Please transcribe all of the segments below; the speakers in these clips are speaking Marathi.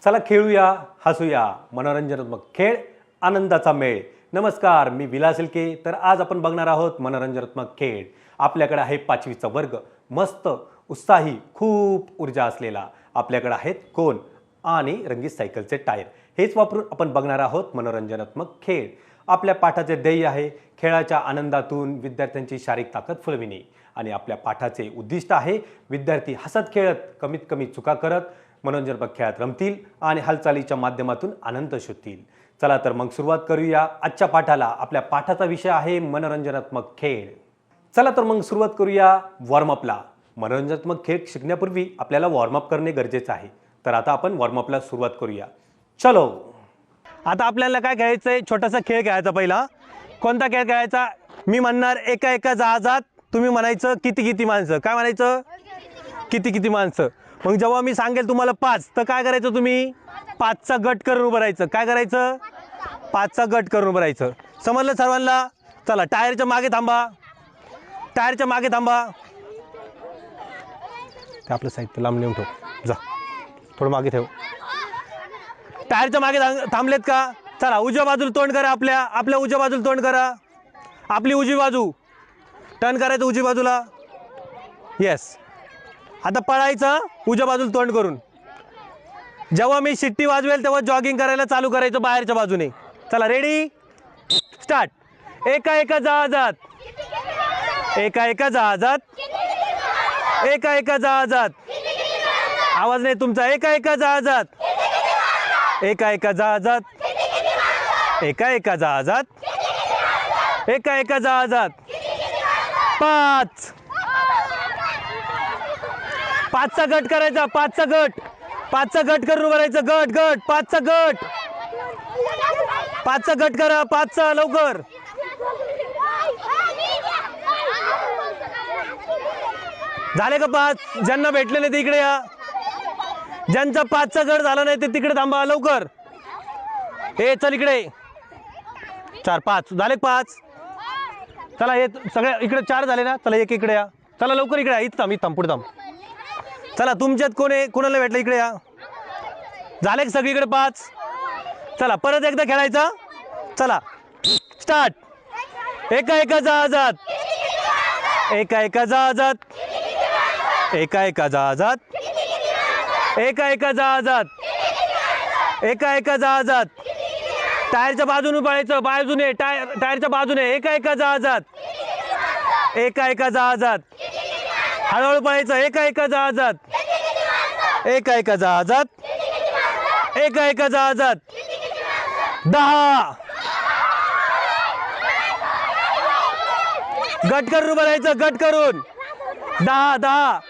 चला खेळूया, हसूया, मनोरंजनात्मक खेळ, आनंदाचा मेळ. नमस्कार, मी विलास इलके. तर आज आपण बघणार आहोत मनोरंजनात्मक खेळ. आपल्याकडे आहे 5वीचा वर्ग, मस्त उत्साही, खूप ऊर्जा असलेला. आपल्याकडे आहेत कोन आणि रंगीत सायकलचे टायर. हेच वापरून आपण बघणार आहोत मनोरंजनात्मक खेळ. आपल्या पाठाचे ध्येय आहे खेळाच्या आनंदातून विद्यार्थ्यांची शारीरिक ताकद फुलविणे. आणि आपल्या पाठाचे उद्दिष्ट आहे विद्यार्थी हसत खेळत कमीत कमी चुका करत मनोरंजनात्मक खेळात रमतील आणि हालचालीच्या माध्यमातून आनंद शोधतील. चला तर मग सुरुवात करूया आजच्या पाठाला. आपल्या पाठाचा विषय आहे मनोरंजनात्मक खेळ. चला तर मग सुरुवात करूया वॉर्मअपला. मनोरंजनात्मक खेळ शिकण्यापूर्वी आपल्याला वॉर्मअप करणे गरजेचं आहे. तर आता आपण वॉर्मअपला सुरुवात करूया. चलो. आता आपल्याला काय खेळायचं आहे? छोटासा खेळ खेळायचा. पहिला कोणता खेळ खेळायचा? मी म्हणणार एका एका जहाजात, तुम्ही म्हणायचं किती किती माणसं. काय म्हणायचं? किती किती माणसं. मग जेव्हा मी सांगेल तुम्हाला 5, तर काय करायचं? तुम्ही 5चा गट करून उभं राहायचं. काय करायचं? 5चा गट करून उभं राहायचं. समजलं सर्वांना? चला, टायरच्या मागे थांबा. टायरच्या मागे थांबा. ते आपलं साहित्य लांब नेऊन ठेव. जा, थोडं मागे ठेव. टायरच्या मागे थांबलेत का? चला, उजव्या बाजूला तोंड करा. आपल्या उजव्या बाजूला तोंड करा. आपली उजवी बाजू टर्न करायचं उजवी बाजूला. येस. आता पळायचं उजव्या बाजूला तोंड करून. जेव्हा मी शिट्टी वाजवेल तेव्हा जॉगिंग करायला चालू करायचं बाहेरच्या बाजूने. चला, रेडी, स्टार्ट. एका एका जहाजात, एका एका जहाजात, एका एका जहाजात. आवाज नाही तुमचा. एका एका जहाजात, एका एका जहाजात, एका एका जहाजात, एका एका जहाजात. 5. 5चा गट करायचा. 5चा गट. 5चा गट करून उभं राहायचं. गट गट 5चा गट. 5चा गट करा. 5चा लवकर. झाले का 5? ज्यांना भेटलेले ते इकडे या. ज्यांचा 5चा गट झाला नाही ते तिकडे थांबा लवकर. हे चल इकडे. 4 5 झाले. 5. चला, हे सगळे इकडे 4 झाले ना. चला, एक इकडे या. चला लवकर इकडे या. इथं थांब, पुढे थांब. चला, तुमच्यात कोणाला भेटलं इकडे या. झाले सगळीकडे 5. चला, परत एकदा खेळायचा. चला, स्टार्ट. एका एका जहाजात, एका एका जहाजात, एका एका जहाजात, एका एका जहाजात, एका एका जहाजात. टायरच्या बाजूने पळायचं. बाजूने टायरच्या बाजूने. एका एका जहाजात, एका एका जहाजात. हळूहळू पळायचं. एका एका जहाजात, एका एका जहाजात, एका एका जहाजात. 10. गट करून उभं राहायचं. गट करून. 10 10.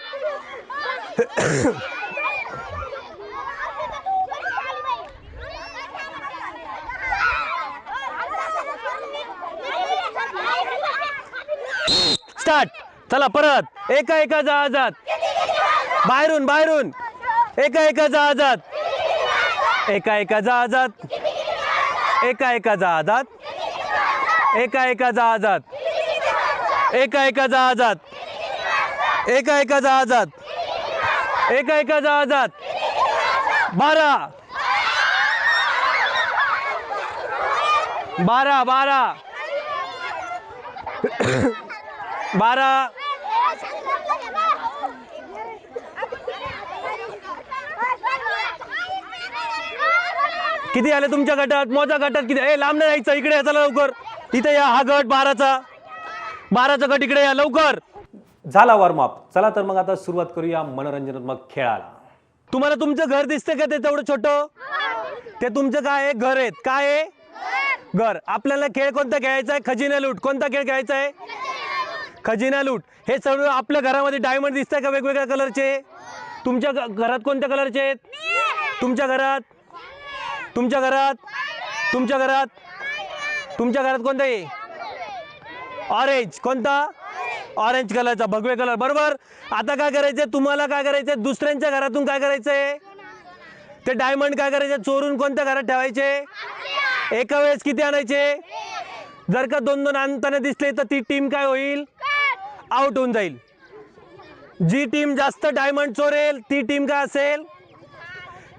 स्टार्ट. चला, परत. एका एका जहाजात, बाहेरून बाहेरून. एका एका जहाजात, एका एका जहाजात, एका एका जहाजात, एका एका जहाजात, एका एका जहाजात, एका एका जहाजात, एका एका जहाजात. 12 12 12 12. किती आले तुमच्या गटात? मोजा गटात किती? लांब नाही जायचं. इकडे या. चला लवकर. इथे या. हा गट 12चा गट. इकडे या लवकर. झाला वॉर्मअप. चला तर मग आता सुरुवात करूया मनोरंजनात्मक खेळाला. तुम्हाला तुमचं घर दिसतंय का? ते तेवढं छोटं ते तुमचं काय आहे? घर आहेत. काय आहे? घर. आपल्याला खेळ कोणता खेळायचा आहे? खजिना लूट. कोणता खेळ खेळायचा आहे? खजिना लूट. हे सर्व आपल्या घरामध्ये डायमंड दिसतंय का वेगवेगळ्या कलरचे? तुमच्या घरात कोणत्या कलरचे आहेत? तुमच्या घरात, तुमच्या घरात, तुमच्या घरात, तुमच्या घरात कोणता आहे? ऑरेंज. कोणता? ऑरेंज कलरचा. भगवे कलर. बरोबर. आता काय करायचंय तुम्हाला? काय करायचंय? दुसऱ्यांच्या घरातून काय करायचंय? ते डायमंड काय करायचे? चोरून कोणत्या घरात ठेवायचे? एका वेळेस किती आणायचे? जर का 2-2 आणताना दिसले तर ती टीम काय होईल? आउट होऊन जाईल. जी टीम जास्त डायमंड चोरेल ती टीम काय असेल?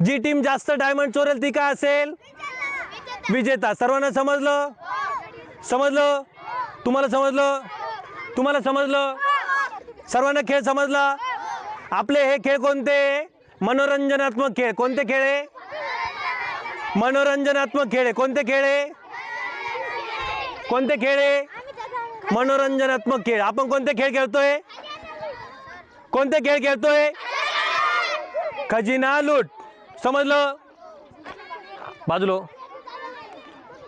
जी टीम जास्त डायमंड चोरेल ती काय असेल? विजेता. सर्वांना समजलं? समजलं? तुम्हाला समजलं? तुम्हाला समजलं? सर्वांना खेळ समजला? आपले हे खेळ कोणते? मनोरंजनात्मक खेळ. कोणते खेळ आहे? मनोरंजनात्मक खेळ आहे. कोणते खेळ आहे? कोणते खेळ आहे? मनोरंजनात्मक खेळ. आपण कोणते खेळ खेळतोय? कोणते खेळ खेळतोय? खजिना लूट. समजलं? बाजूला हो.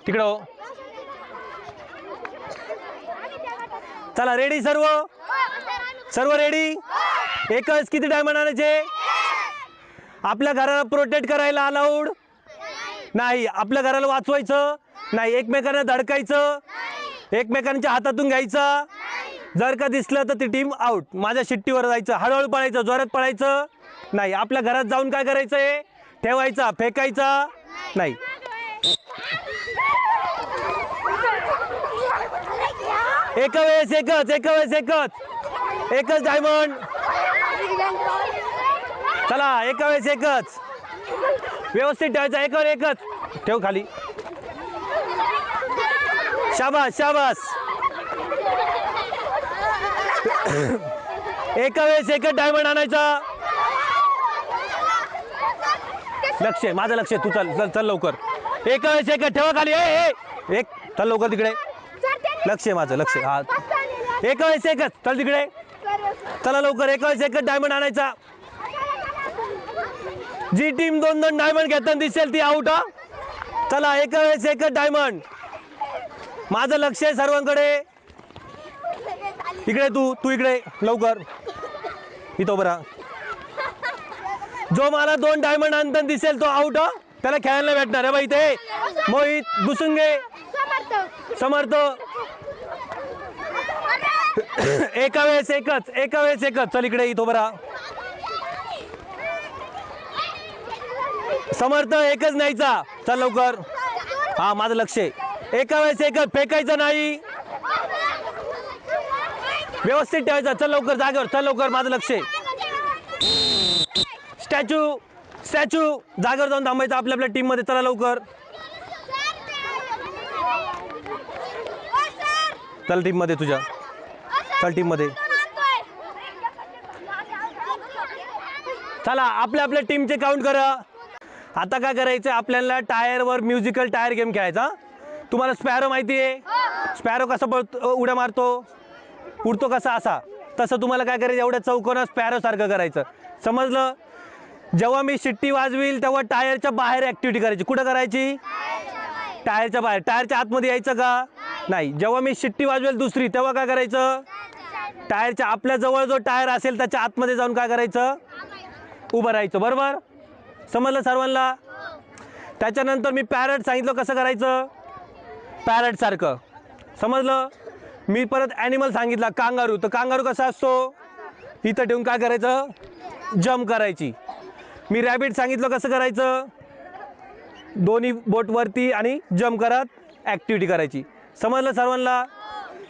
तिकडं हो. चला रेडी सर्व? सर्व रेडी? एकच किती डायमंड आणायचे? आपल्या घराला प्रोटेक्ट करायला अलाउड नाही. आपल्या घराला वाचवायचं नाही. एकमेकांना धडकायचं, एकमेकांच्या हातातून घ्यायचा. जर का दिसलं तर ती टीम आउट. माझ्या शिट्टीवर जायचं. हळूहळू पळायचं, जोरात पळायचं नाही. आपल्या घरात जाऊन काय करायचंय? ठेवायचा, फेकायचा नाही. एका वेळेस एकच, एका वेळेस एकच, एकच डायमंड. चला एका वेळेस एकच. व्यवस्थित ठेवायचा. एकावर एकच ठेव खाली. शाबास शाबास. एका वेळेस एकच डायमंड आणायचा. लक्ष आहे माझं. लक्ष आहे. तू चल चल चल लवकर. एका वेळेस एकच ठेवा खाली. एक चल लवकर तिकडे. लक्ष आहे माझं. लक्ष. हा एका वेळेस एकच. चल तिकडे. चला लवकर. एका वेळेस एकच डायमंड आणायचा. जी टीम 2-2 डायमंड घेताना दिसेल ती आउट. हा चला एका वेळेस एकच डायमंड. माझं लक्ष आहे सर्वांकडे. इकडे तू इकडे लवकर. इथं बरा. जो मला 2 डायमंड आणताना दिसेल तो आउट. त्याला खेळायला भेटणार आहे. बाई इथे मोहित, बुसुंगे, समर्थ. एका वेळेस एकच, एका वेळेस एकच. चल इकडे. इथं बरा. समर्थ एकच न्यायचा. चल लवकर. हा माझं लक्ष आहे. एका वेळेस एकच. फेकायचं नाही. व्यवस्थित ठेवायचं. चल लवकर जागेवर. चल लवकर. माझं लक्ष आहे. स्टॅच्यू स्टॅच्यू जागेवर जाऊन थांबायचं आपल्या आपल्या टीम मध्ये. चला लवकर. चल टीम मध्ये तुझ्या. चल टीम मध्ये. चला आपल्या आपल्या टीमचे काउंट करा. आता काय करायचं? आपल्याला टायरवर म्युझिकल टायर गेम खेळायचा. तुम्हाला स्पॅरो माहिती आहे? स्पॅरो कसा पळतो, उड्या मारतो, उडतो कसा, असा. तसं तुम्हाला काय करायचं? एवढ्या चौकोनात स्पॅरो सारखं करायचं. समजलं? जेव्हा मी शिट्टी वाजवील तेव्हा टायरच्या बाहेर ॲक्टिव्हिटी करायची. कुठं करायची? टायरच्या बाहेर. टायरच्या आतमध्ये यायचं का? नाही. जेव्हा मी शिट्टी वाजवेल दुसरी तेव्हा काय करायचं? टायरच्या आपल्या जवळ जो टायर असेल त्याच्या आतमध्ये जाऊन काय करायचं? उभं राहायचं. बरोबर? समजलं सर्वांना? त्याच्यानंतर मी पॅरट सांगितलं कसं करायचं? पॅरट सारखं. समजलं? मी परत ॲनिमल सांगितला कांगारू. तर कांगारू कसा असतो? इथं ठेवून काय करायचं? जम्प करायची. मी रॅबिट सांगितलं कसं करायचं? दोन्ही बोट वरती आणि जम्प करत ॲक्टिव्हिटी करायची. समजलं सर्वांना?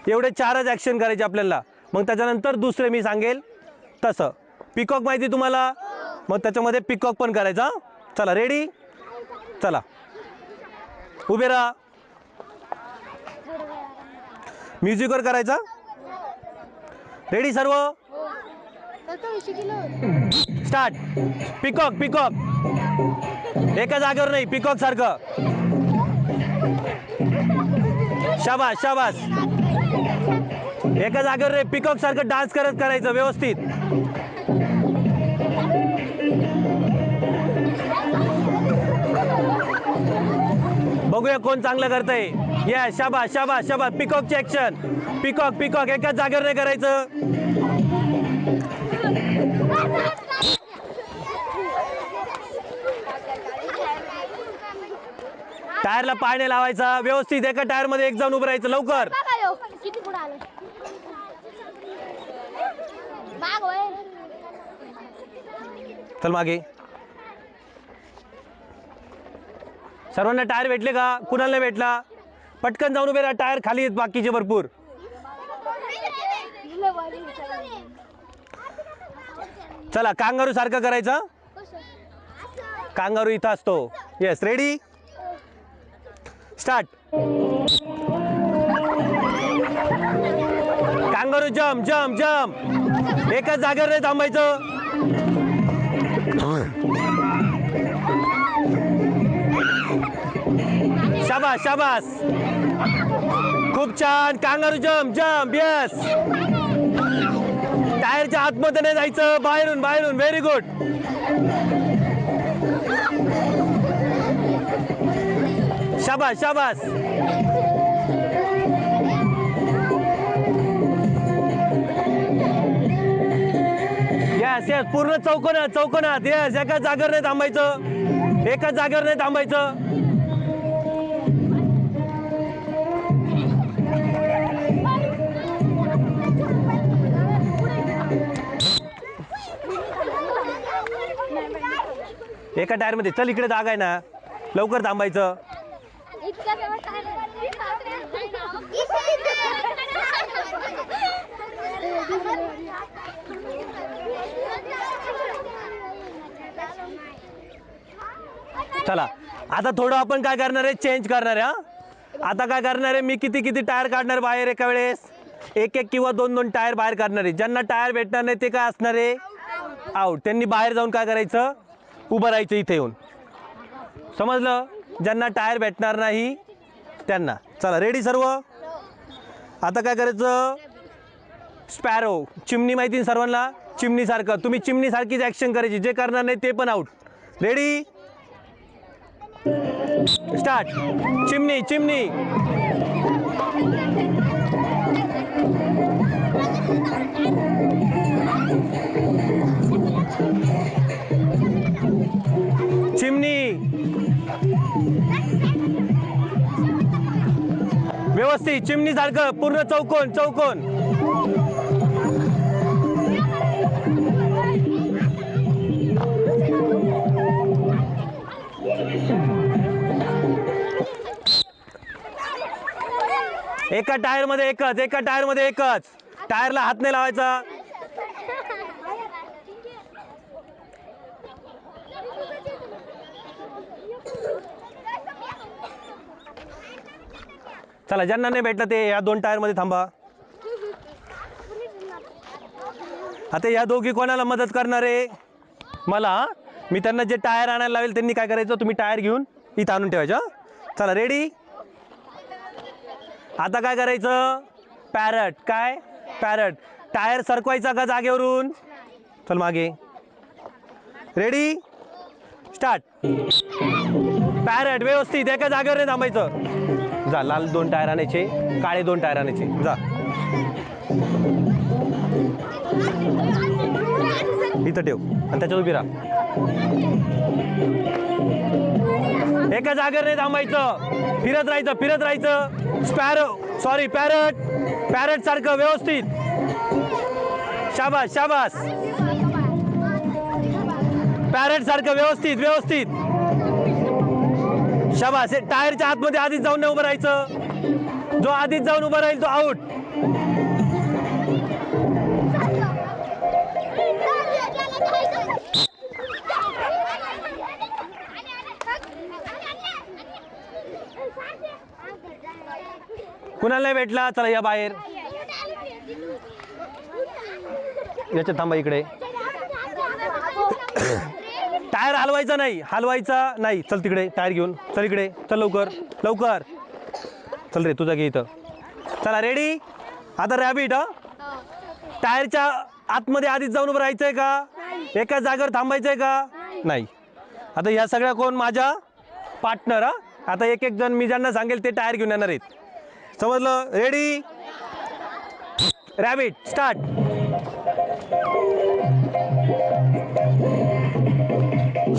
एवढे 4च ॲक्शन करायचे आपल्याला. मग त्याच्यानंतर दुसरे मी सांगेल तसं. पिकॉक माहिती तुम्हाला? मग त्याच्यामध्ये पिकॉक पण करायचा. चला रेडी? चला उभे राहा. म्युझिकवर करायचा. रेडी सर्व? स्टार्ट. Peacock peacock. एका जागेवर नाही. पिकॉक सारखं. शाबास शाबास. एका जागेवर नाही. पिकॉक सारखं डान्स करत करायचं व्यवस्थित. बघूया कोण चांगलं करतंय. या शाबास शाबास शाबास. पिकॉकची ॲक्शन. Peacock peacock. एकाच जागेवर नाही करायचं. टायरला पाय लावायचा व्यवस्थित. एका टायर मध्ये एक जाऊन उभं राहायचं. लवकर. चल मागे. सर्वांना टायर भेटले का? कुणाला नाही भेटला? पटकन जाऊन उभे राहा. टायर खाली आहेत बाकीचे भरपूर. चला कांगारू सारखं करायचं. कांगारू इथं असतो. Yes, ready, start. Kangaroo jump jump jump, एकाच जागेवर नाही थांबायचं. शाबास शाबास, खूप छान. Kangaroo jump jump, yes. टायरच्या आतमध्ये नाही जायचं, बाहेरून बाहेरून. Very good. शाबास शाबास. यस यस, पूर्ण चौकोनात चौकोनात. यस, एकाच जागेवर नाही थांबायचं, एकाच जागेवर नाही थांबायचं. एका टायर मध्ये. चल इकडे जागा आहे ना, लवकर थांबायचं. चला आता थोडं आपण काय करणार आहे, चेंज करणार आहे. हा, आता काय करणार आहे, मी किती किती टायर काढणार बाहेर एका वेळेस. एक एक किंवा दोन दोन टायर बाहेर काढणार आहे. ज्यांना टायर भेटणार नाही ते काय असणार आहे, आउट. त्यांनी बाहेर जाऊन काय करायचं, उभं राहायचं इथे येऊन. समजलं? ज्यांना टायर भेटणार नाही त्यांना. चला रेडी सर्व. आता काय करायचं, स्पॅरो, चिमणी माहिती ना सर्वांना, चिमणीसारखं. तुम्ही चिमणीसारखीच ॲक्शन करायची. जे करणार नाही ते पण आउट. Ready, start. चिमणी चिमणी. चिमणी, व्यवस्थित चिमणी सारखं पूर्ण चौकोन चौकोन. एका टायर मध्ये एकच, एका टायर मध्ये एकच. टायरला हात नाही लावायचा. चला, ज्यांना नाही भेटलं ते या दोन टायर मध्ये थांबा. आता या दोघी कोणाला मदत करणार आहे, मला. मी त्यांना जे टायर आणायला लावेल त्यांनी काय करायचं, तुम्ही टायर घेऊन इथं आणून ठेवायचं. चला रेडी. आता काय करायचं, पॅरट. काय पॅरट, टायर सरकवायचा का जागेवरून. चल मागे, रेडी, स्टार्ट. पॅरट व्यवस्थित एका जागेवर नाही थांबायचं. जा, लाल दोन टायर आणायचे, काळे दोन टायर आणायचे. जा, इथं ठेव आणि त्याच्यात उभी राहा. एका जागेवर नाही थांबायचं, फिरत राहायचं फिरत राहायचं. स्पॅरो सॉरी पॅरट, पॅरट सारखं व्यवस्थित. शाबास शाबास, पॅरट सारखं व्यवस्थित व्यवस्थित. शाबास. टायरच्या आतमध्ये आधीच जाऊन नाही उभं राहायचं. जो आधीच जाऊन उभं राहील तो आउट. कुणाला नाही भेटला, चला या बाहेर. याच्यात थांबा, इकडे. टायर हलवायचा नाही, हलवायचा नाही. चल तिकडे टायर घेऊन, चल इकडे, चल लवकर लवकर. चल रे, तुझा घे इथं. चला रेडी. आता रॅबिट. टायरच्या आतमध्ये आधीच जाऊन उभं राहायचंय का, एका जागेवर थांबायचंय का, नाही. आता ह्या सगळ्या कोण, माझ्या पार्टनर. आता एक एक जण मी ज्यांना सांगेल ते टायर घेऊन येणार आहेत. समजलं? Ready, rabbit, start.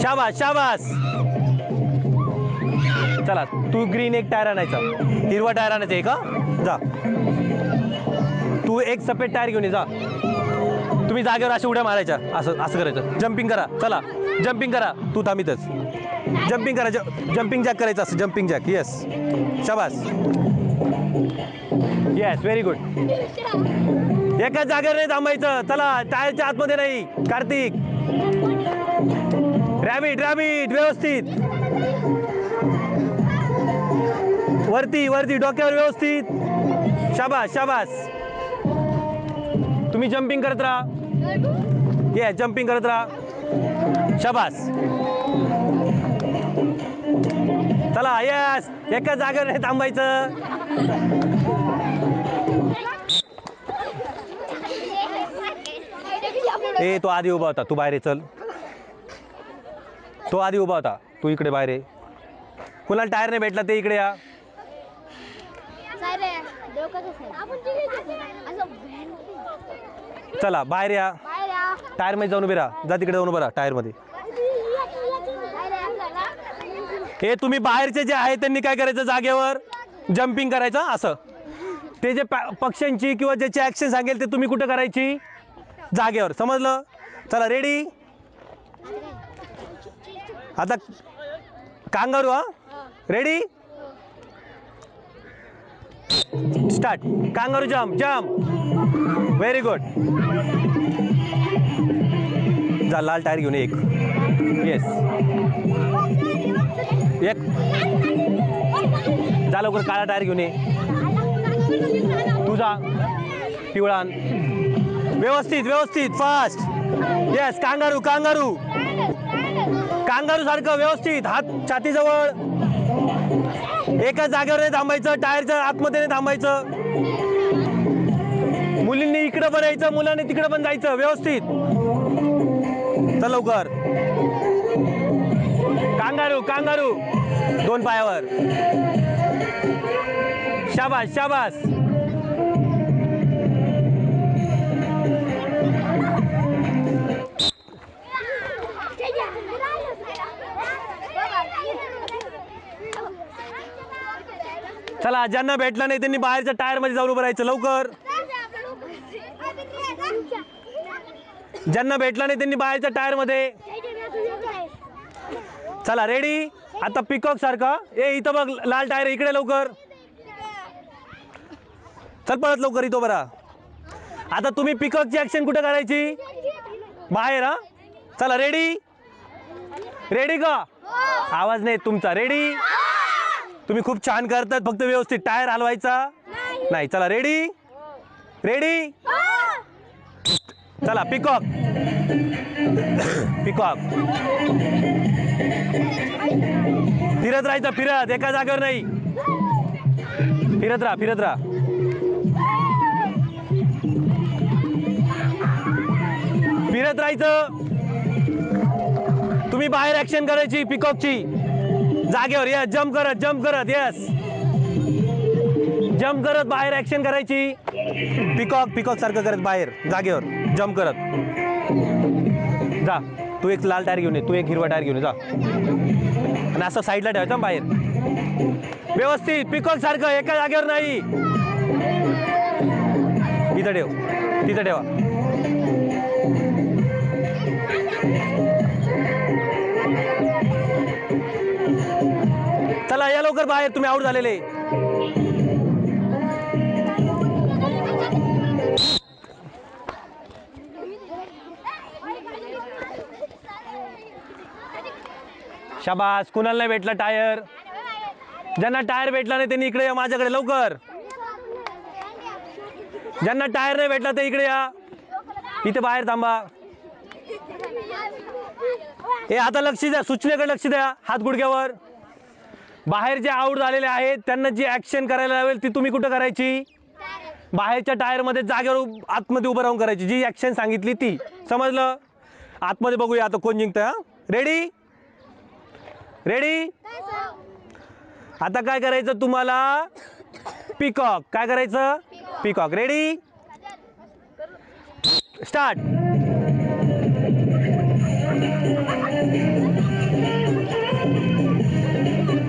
शाबास शाबास. चला, तू ग्रीन एक टायर आणायचा, हिरवा टायर आणायचा एक. जा, तू एक सफेद टायर घेऊन ये. जा, तुम्ही जागेवर अशा उड्या मारायच्या, असं असं करायचं. जम्पिंग करा. चला जम्पिंग करा. तू थांबितच जम्पिंग करा. जम्पिंग जॅक करायचं असं, जम्पिंग जॅक. येस, शाबास. Yes, very good. एकाच जागेवर नाही थांबायचं. चला, टायरच्या आतमध्ये नाही. कार्तिक, रॅबिट रॅबिट व्यवस्थित, वरती वरती डोक्यावर व्यवस्थित, शाबास शाबास. तुम्ही जम्पिंग करत राहा, ये जम्पिंग करत राहा, शाबास. चला यस, एका जागेवर नाही थांबायचं. ए तो आधी उभा होता, तू बाहेर ये, चल. तो आधी उभा होता, तू इकडे बाहेर ये. कुणाला टायर नाही भेटला ते इकडे या. चला बाहेर या, टायर मध्ये जाऊन उभे राहा. जा तिकडे जाऊन उभं राहा टायर मध्ये. हे तुम्ही बाहेरचे जे आहे त्यांनी काय करायचं, जागेवर जम्पिंग करायचं असं. ते जे पक्ष्यांची किंवा ज्याची ऍक्शन सांगेल ते तुम्ही कुठं करायची, जागेवर. समजलं? चला रेडी. आता कांगारू, हा ready start. Kangaroo jump jump, very good. जा लाल टायर घेऊन एक, येस एक. जा लवकर काळा टायर घेऊन ये. तुझा पिवळा आण. व्यवस्थित व्यवस्थित fast. Yes kangaroo kangaroo, kangaroo सारखं व्यवस्थित. हात छातीजवळ, एकाच जागेवर नाही थांबायचं, टायरच्या आतमध्ये नाही थांबायचं. मुलींनी इकडं पण यायचं, मुलांनी तिकडं पण जायचं, व्यवस्थित. चल लवकर. कांगारू कांगारू, दोन पायावर, शाबास शाबास. चला ज्यांना भेटलं नाही त्यांनी बाहेरच्या टायर मध्ये जाऊन उभं राहायचं लवकर. ज्यांना भेटलं नाही त्यांनी बाहेरच्या टायर मध्ये. चला रेडी. आता पिकॉक सारखा, ए इथं बघ लाल टायर, इकडे लवकर. चल पळत लवकर इथं बरा. आता तुम्ही पिकॉकची ऍक्शन कुठे करायची, बाहेर. हा चला रेडी. रेडी का, आवाज नाही तुमचा. रेडी. तुम्ही खूप छान करतात, फक्त व्यवस्थित टायर हलवायचा नाही. चला रेडी रेडी. चला पिकॉक पिकॉक. फिरत राहायचं, फिरत, एका जागेवर नाही. फिरत राहा फिरत राहा. फिरत राहायचं. तुम्ही बाहेर ऍक्शन करायची पिकॉकची, जागेवर. यस जम्प करत यस जम्प करत बाहेर ऍक्शन करायची. पिकॉक पिकॉक सारखं करत बाहेर जागेवर जम्प करत. जा तू एक लाल टायर घेऊन ये, तू एक हिरवा टायर घेऊन ये, जा. आणि असं साईडला ठेवायचा बाहेर, व्यवस्थित पिकॉक सारखं, एका जागेवर नाही. इथं ठेव, तिथं ठेवा. चला या लवकर बाहेर, तुम्ही आउट झालेले. शाबास. कुणाला नाही भेटला टायर, ज्यांना टायर भेटला नाही त्यांनी इकडे या माझ्याकडे लवकर. ज्यांना टायर नाही भेटला ते इकडे या, इथे बाहेर थांबा. हे आता लक्ष द्या, सूचनेकडे लक्ष द्या. हात गुडघ्यावर. बाहेर जे आउट झालेले आहेत त्यांना जी ऍक्शन करायला लावेल ती तुम्ही कुठं करायची, बाहेरच्या टायर मध्ये जागेवर आतमध्ये उभं राहून करायची, जी ऍक्शन सांगितली ती. समजलं? आतमध्ये बघूया आता कोण जिंकतंय. हा रेडी रेडी. आता काय करायचं तुम्हाला, पिकॉक. काय करायचं, पिकॉक. Ready start.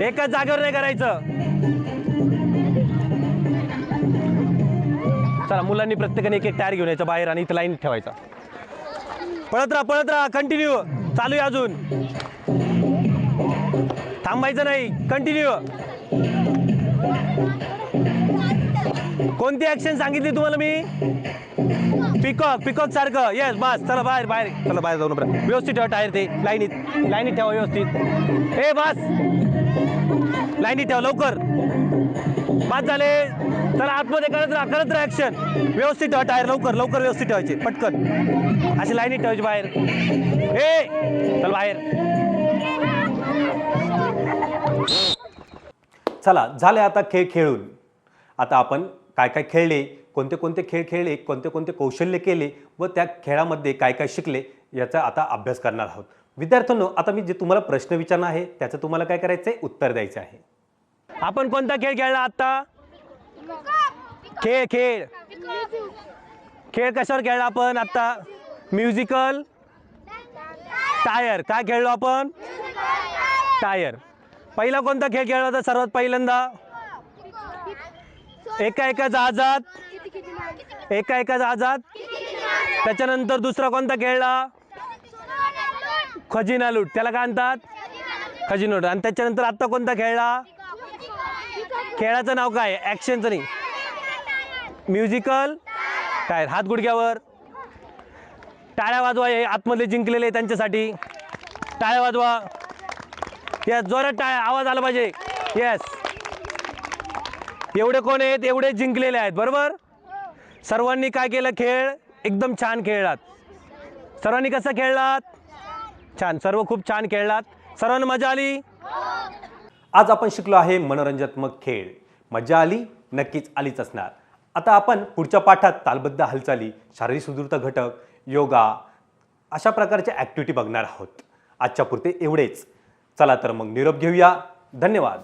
एकाच जागेवर नाही करायचं. चला मुलांनी प्रत्येकाने एक एक टायर घेऊन यायचं बाहेर आणि इथं लाईन ठेवायचा. पळत राहा कंटिन्यू. चालू आहे अजून, थांबायचं नाही, कंटिन्यू. कोणती ऍक्शन सांगितली तुम्हाला मी, पिकॉक पिकॉक सारखं. येस बस. चला बाहेर बाहेर. चला बाहेर जाऊन बरं. व्यवस्थित ठेवा टायर ते लाईनीत. लाईनीत ठेवा व्यवस्थित. ए बस. लाईनीत ठेवा लवकर. बाद झाले. चला आतमध्ये करत राहा ऍक्शन. व्यवस्थित ठेवा टायर. लवकर लवकर व्यवस्थित ठेवायचे पटकन. अशी लाईनीत ठेवायची बाहेर. ए चल बाहेर. चला झाले आता खेळ खेळून. आता आपण काय काय खेळले, कोणते कोणते खेळ खेळले, कोणते कोणते कौशल्य केले व त्या खेळामध्ये काय काय शिकले याचा आता अभ्यास करणार आहोत. विद्यार्थ्यांनो, आता मी जे तुम्हाला प्रश्न विचारणार आहे त्याचं तुम्हाला काय करायचं आहे, उत्तर द्यायचं आहे. आपण कोणता खेळ खेळला आता? खेळ खेळ खेळ कशावर खेळला आपण आता? Musical tyre. काय खेळलो आपण? टायर. पहिला कोणता खेळ खेळला होता सर्वात पहिल्यांदा? एका एका जहाजात. एका एका जहाजात. त्याच्यानंतर दुसरा कोणता खेळला? खजिना लूट. त्याला काय म्हणतात? खजिना लूट. आणि त्याच्यानंतर आता कोणता खेळला? खेळाचं नाव काय? ॲक्शनचं नाही. Musical tyre. हात गुडघ्यावर. टाळ्या वाजवा. हे आतमध्ये जिंकलेले त्यांच्यासाठी टाळ्या वाजवा. येस जोरात टाळ्या. आवाज आला पाहिजे. येस. एवढे कोण आहेत? एवढे जिंकलेले आहेत. बरोबर. सर्वांनी काय केलं? खेळ एकदम छान खेळलात. सर्वांनी कसं खेळलात? छान. सर्व खूप छान खेळलात. सर्वांना मजा आली. आज आपण शिकलो आहे मनोरंजनात्मक खेळ. मजा आली? नक्कीच आलीच असणार. आता आपण पुढच्या पाठात तालबद्ध हालचाली, शारीरिक सुदृढता घटक, योगा अशा प्रकारच्या ॲक्टिव्हिटी बघणार आहोत. आजच्या पुरते एवढेच. चला तर मग निरोप घेऊया. धन्यवाद.